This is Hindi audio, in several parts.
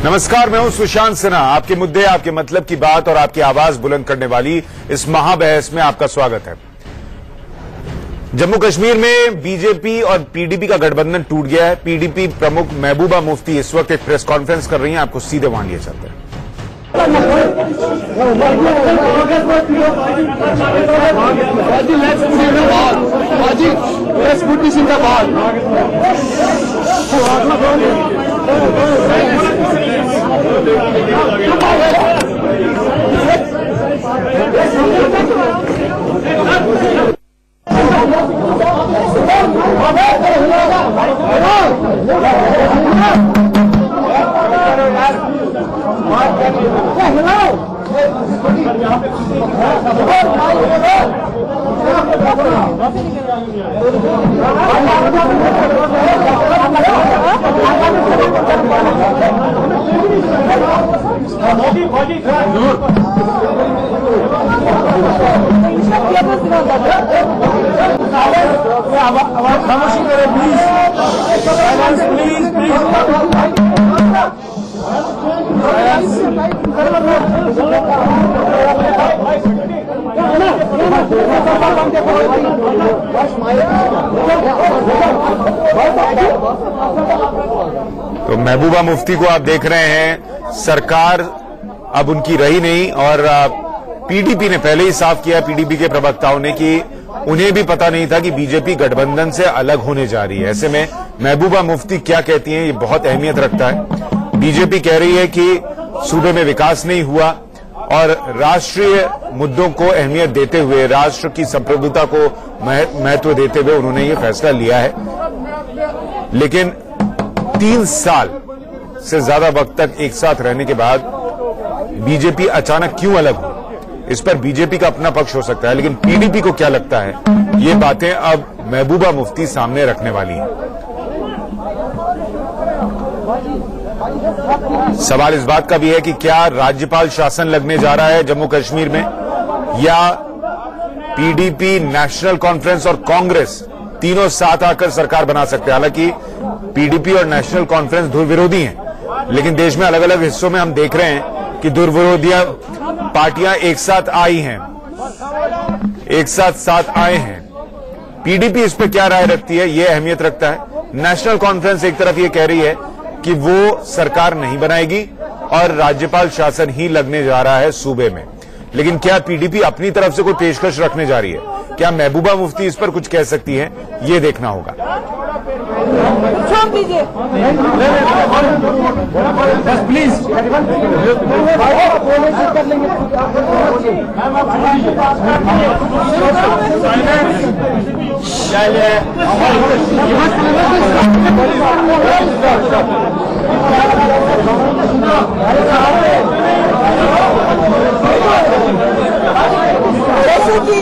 नमस्कार, मैं हूं सुशांत सिन्हा। आपके मुद्दे, आपके मतलब की बात और आपकी आवाज बुलंद करने वाली इस महाबहस में आपका स्वागत है। जम्मू कश्मीर में बीजेपी और पीडीपी का गठबंधन टूट गया है। पीडीपी प्रमुख महबूबा मुफ्ती इस वक्त एक प्रेस कॉन्फ्रेंस कर रही हैं। आपको सीधे वहां लिए चलते हैं। खामोशी करें प्लीज, तो महबूबा मुफ्ती को आप देख रहे हैं, सरकार अब उनकी रही नहीं और पीडीपी ने पहले ही साफ किया, पीडीपी के प्रवक्ताओं ने, कि उन्हें भी पता नहीं था कि बीजेपी गठबंधन से अलग होने जा रही है। ऐसे में महबूबा मुफ्ती क्या कहती हैं, ये बहुत अहमियत रखता है। बीजेपी कह रही है कि सूबे में विकास नहीं हुआ और राष्ट्रीय मुद्दों को अहमियत देते हुए, राष्ट्र की संप्रभुता को महत्व देते हुए उन्होंने ये फैसला लिया है। लेकिन 3 साल से ज्यादा वक्त तक एक साथ रहने के बाद बीजेपी अचानक क्यों अलग हुई, इस पर बीजेपी का अपना पक्ष हो सकता है, लेकिन पीडीपी को क्या लगता है, ये बातें अब महबूबा मुफ्ती सामने रखने वाली हैं। सवाल इस बात का भी है कि क्या राज्यपाल शासन लगने जा रहा है जम्मू कश्मीर में, या पीडीपी, नेशनल कॉन्फ्रेंस और कांग्रेस तीनों साथ आकर सरकार बना सकते हैं। हालांकि पीडीपी और नेशनल कॉन्फ्रेंस ध्रुवविरोधी हैं, लेकिन देश में अलग अलग हिस्सों में हम देख रहे हैं कि ध्रुवविरोधियां पार्टियां एक साथ आई हैं, एक साथ आए हैं। पीडीपी इस पर क्या राय रखती है, यह अहमियत रखता है। नेशनल कॉन्फ्रेंस एक तरफ यह कह रही है कि वो सरकार नहीं बनाएगी और राज्यपाल शासन ही लगने जा रहा है सूबे में। लेकिन क्या पीडीपी अपनी तरफ से कोई पेशकश रखने जा रही है? क्या महबूबा मुफ्ती इस पर कुछ कह सकती है? ये देखना होगा। प्लीज जैसे कि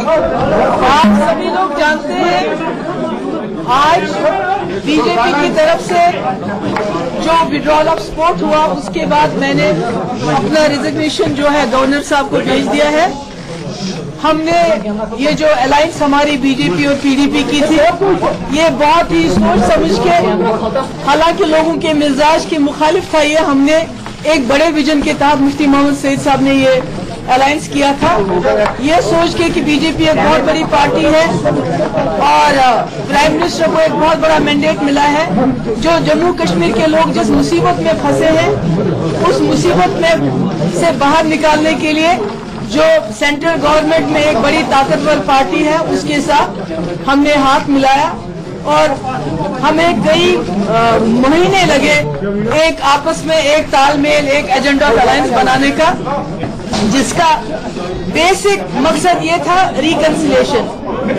आप सभी लोग जानते हैं, आज बीजेपी की तरफ से जो विड्रॉल ऑफ सपोर्ट हुआ, उसके बाद मैंने अपना रिजिग्नेशन जो है गवर्नर साहब को भेज दिया है। हमने ये जो अलायंस हमारी बीजेपी और पीडीपी की थी, ये बहुत ही सोच समझ के, हालांकि लोगों के मिजाज के मुखालिफ था, ये हमने एक बड़े विजन के तहत मुफ्ती मोहम्मद सईद साहब ने ये अलायंस किया था, ये सोच के कि बीजेपी एक बहुत बड़ी पार्टी है और प्राइम मिनिस्टर को एक बहुत बड़ा मैंडेट मिला है। जो जम्मू कश्मीर के लोग जिस मुसीबत में फंसे हैं, उस मुसीबत में से बाहर निकालने के लिए जो सेंट्रल गवर्नमेंट में एक बड़ी ताकतवर पार्टी है, उसके साथ हमने हाथ मिलाया और हमें कई महीने लगे एक आपस में एक तालमेल, एक एजेंडा ऑफ अलायंस बनाने का, जिसका बेसिक मकसद ये था रिकंसिलेशन,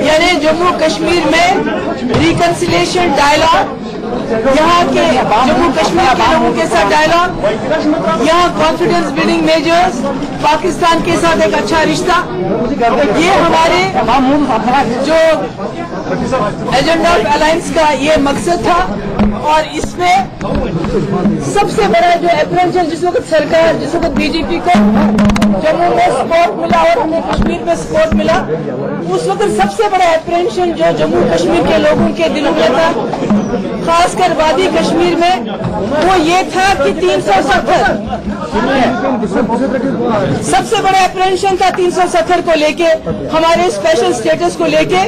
यानी जम्मू कश्मीर में रिकंसिलेशन डायलॉग, यहाँ के जम्मू कश्मीर के लोगों के साथ डायलॉग, यहाँ कॉन्फिडेंस बिल्डिंग मेजर्स, पाकिस्तान के साथ एक अच्छा रिश्ता, ये हमारे जो एजेंडा ऑफ अलायंस का ये मकसद था। और इसमें सबसे बड़ा जो अप्रेंशन जिस वक्त सरकार, जिस वक्त बीजेपी को जम्मू में सपोर्ट मिला और हमें कश्मीर में सपोर्ट मिला, उस वक्त सबसे बड़ा अप्रेंशन जो जम्मू कश्मीर के लोगों के दिलों में था, खासकर वादी कश्मीर में, वो ये था कि 370 सबसे बड़ा अप्रेंशन था 370 को लेके, हमारे स्पेशल स्टेटस को लेके।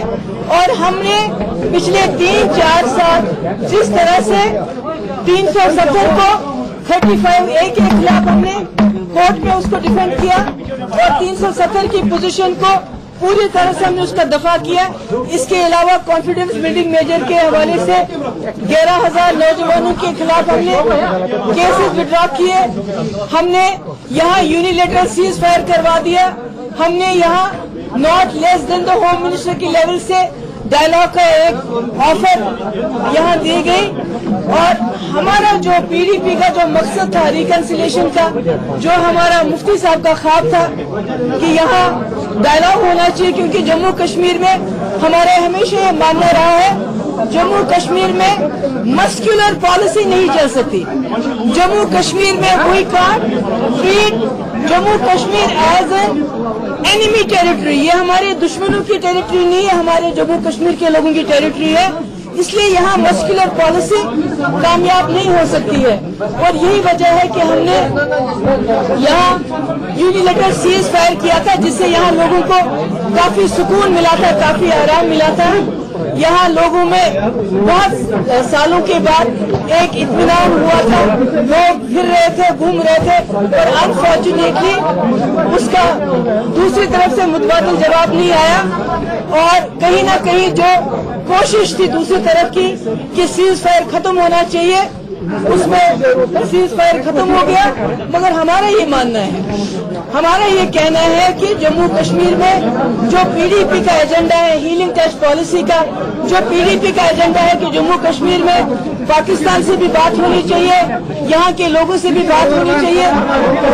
और हमने पिछले 3-4 साल जिस तरह से 370 को 35A के खिलाफ हमने कोर्ट में उसको डिफेंड किया और 370 की पोजीशन को पूरी तरह से हमने उसका दफा किया। इसके अलावा कॉन्फिडेंस बिल्डिंग मेजर के हवाले से 11,000 नौजवानों के खिलाफ हमने केसेस विड्रॉ किए। हमने यहाँ यूनिलेटरल सीज फायर करवा दिया। हमने यहाँ not less than the home minister की लेवल से डायलॉग का एक ऑफर यहाँ दी गई। और हमारा जो पीडीपी का जो मकसद था रिकंसिलिएशन का, जो हमारा मुफ्ती साहब का ख्वाब था कि यहाँ डायलॉग होना चाहिए, क्योंकि जम्मू कश्मीर में हमारे हमेशा ये मानना रहा है जम्मू कश्मीर में मस्कुलर पॉलिसी नहीं चल सकती। जम्मू कश्मीर में we can't treat Jammu Kashmir as an enemy territory. ये हमारे दुश्मनों की टेरिटरी नहीं है, हमारे जम्मू कश्मीर के लोगों की टेरिटरी है। इसलिए यहाँ मस्कुलर पॉलिसी कामयाब नहीं हो सकती है। और यही वजह है कि हमने यहाँ यूनिलेटरल सीज फायर किया था, जिससे यहाँ लोगों को काफी सुकून मिला था, काफी आराम मिला था। यहाँ लोगों में बहुत सालों के बाद एक इत्मीनान हुआ था, लोग फिर रहे थे, घूम रहे थे, और अनफॉर्चुनेटली उसका दूसरी तरफ से मुतबादिल जवाब नहीं आया। और कहीं ना कहीं जो कोशिश थी दूसरी तरफ की कि सीज फायर खत्म होना चाहिए, उसमें सीज फायर खत्म हो गया। मगर हमारा ये मानना है, हमारा ये कहना है कि जम्मू कश्मीर में जो पीडीपी का एजेंडा है, हीलिंग टच पॉलिसी का जो पीडीपी का एजेंडा है कि जम्मू कश्मीर में पाकिस्तान से भी बात होनी चाहिए, यहाँ के लोगों से भी बात होनी चाहिए,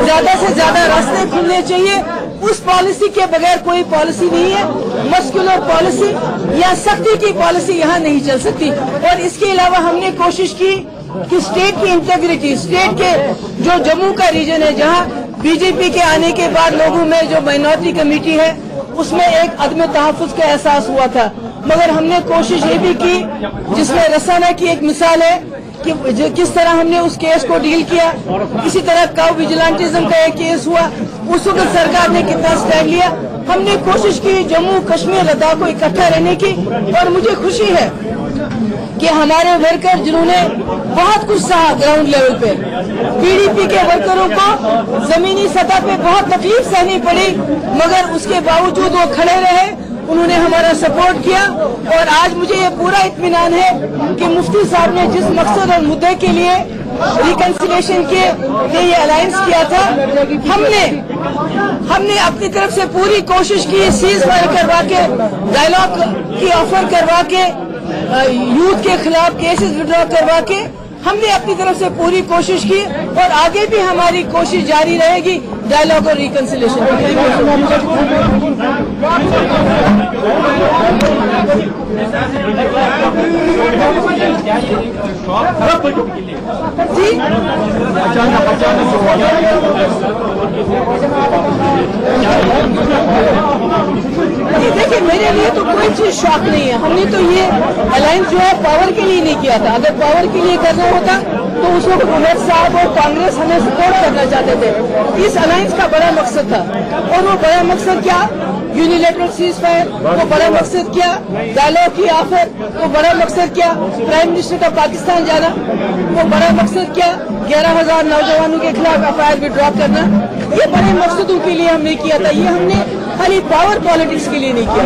ज्यादा से ज्यादा रास्ते खुलने चाहिए, उस पॉलिसी के बगैर कोई पॉलिसी नहीं है। मस्कुलर पॉलिसी या सख्ती की पॉलिसी यहाँ नहीं चल सकती। और इसके अलावा हमने कोशिश की कि स्टेट की इंटेग्रिटी, स्टेट के जो जम्मू का रीजन है, जहाँ बीजेपी के आने के बाद लोगों में जो माइनॉरिटी कमेटी है उसमें एक अदम तहफ़्फ़ुज़ का एहसास हुआ था। मगर हमने कोशिश ये भी की, जिसमें रसाना की एक मिसाल है कि किस तरह हमने उस केस को डील किया। इसी तरह काउ विजिलेंटिज्म का एक केस हुआ, उस वक्त सरकार ने कितना स्टैंड लिया। हमने कोशिश की जम्मू कश्मीर लद्दाख को इकट्ठा रहने की। और मुझे खुशी है कि हमारे वर्कर जिन्होंने बहुत कुछ सहा ग्राउंड लेवल पे, पीडीपी के वर्करों को जमीनी सतह पे बहुत तकलीफ सहनी पड़ी, मगर उसके बावजूद वो खड़े रहे, उन्होंने हमारा सपोर्ट किया। और आज मुझे ये पूरा इत्मीनान है कि मुफ्ती साहब ने जिस मकसद और मुद्दे के लिए रिकंसिलिएशन के लिए ये अलायंस किया था, हमने अपनी तरफ से पूरी कोशिश की, सीज फायर करवा के, डायलॉग की ऑफर करवा के, यूथ के खिलाफ केसेस विड्रॉ करवा के, हमने अपनी तरफ से पूरी कोशिश की। और आगे भी हमारी कोशिश जारी रहेगी डायलॉग और रिकंसिलिएशन। जी देखिए, मेरे लिए तो कोई चीज शौक नहीं है। हमने तो ये अलायंस जो है पावर के लिए नहीं किया था। अगर पावर के लिए करना होता तो उस वक्त उमर साहब और कांग्रेस हमें सपोर्ट करना चाहते थे। इस अलायंस का बड़ा मकसद था, और वो बड़ा मकसद क्या, यूनिलेटरल सीज फायर, वो बड़ा मकसद क्या, डायलॉग की ऑफर, वो बड़ा मकसद क्या, प्राइम मिनिस्टर का पाकिस्तान जाना, वो बड़ा मकसद क्या, 11,000 नौजवानों के खिलाफ एफआईआर विड्रॉ करना, ये बड़े मकसदों के लिए हमने किया था। ये हमने खाली पावर पॉलिटिक्स के लिए नहीं किया।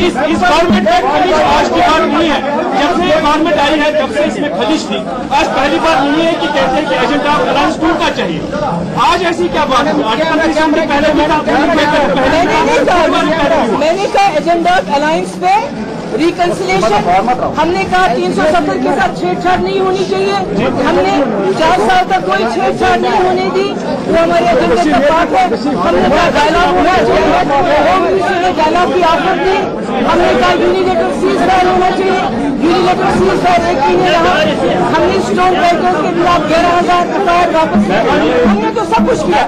इस गवर्नमेंट में आज की बात नहीं है, जब से गवर्नमेंट आई है तब से इसमें खलिश थी। आज पहली बात नहीं है कि कहते हैं कि एजेंडा अलायंस टूटना चाहिए। आज ऐसी क्या बात है? मैंने कहा एजेंडा अलायंस पे रिकंसिलिएशन, हमने कहा 370 के साथ छेड़छाड़ नहीं होनी चाहिए। हमने 4 साल तक कोई छेड़छाड़ नहीं होने दी, वो हमारे एजेंडे का पार्ट है। हमने कहा डायलॉग होना चाहिए, होम मिनिस्टर ने डायलॉग की ऑफर दी। हमने कहा यूनिलेटरल सीज फायर होना चाहिए, यूनिलेटरल सीज फायर एक ही नहीं रहा। हमने स्टोन ब्रेकर्स के खिलाफ 11,000 एफआईआर वापस ली। हमने तो सब कुछ किया।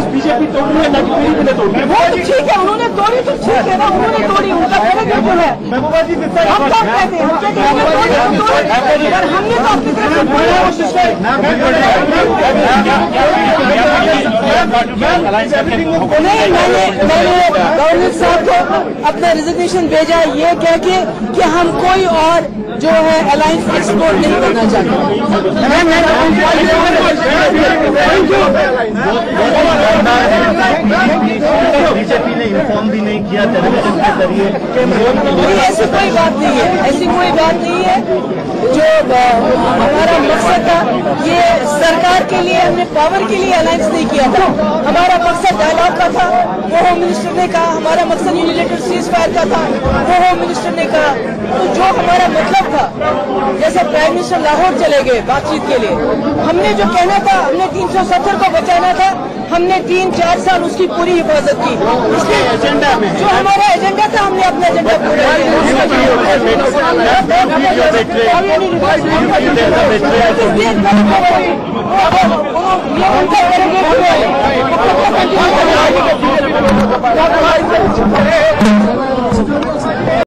बीजेपी तोड़ रही है, ना कि पीडीपी ने तोड़ रही है। वो तो ठीक है, उन्होंने तोड़ी तो ठीक है ना, उन्होंने तोड़ी, उनका गलत जो है। महबूबा जी हम क्या कहते हैं, पर हमने तो अपनी तरफ से पूरी कोशिश की। नहीं, मैंने गवर्नर साहब को अपना रिजिग्नेशन भेजा ये कह के कि हम कोई और जो है अलायंस एक्सपोर्ट नहीं करना चाहते। बीजेपी ने इन्फॉर्म भी नहीं किया टेलीविजन के जरिए। ऐसी कोई बात नहीं है, ऐसी कोई बात नहीं है। जो हमारा मकसद था, ये सरकार के लिए, हमने पावर के लिए अलायंस नहीं किया था। हमारा मकसद डायलॉग का था, वो होम मिनिस्टर ने कहा। हमारा मकसद यूनिलेटरल सीज फायर का था, वो होम मिनिस्टर ने कहा। तो जो हमारा मतलब था, जैसे प्राइम मिनिस्टर लाहौर चले गए बातचीत के लिए, हमने जो कहना था, हमने 370 को बचाना था, हमने 3-4 साल उसकी पूरी हिफाजत की। इसलिए एजेंडा में जो हमारा एजेंडा था, हमने अपना एजेंडा पूरा किया।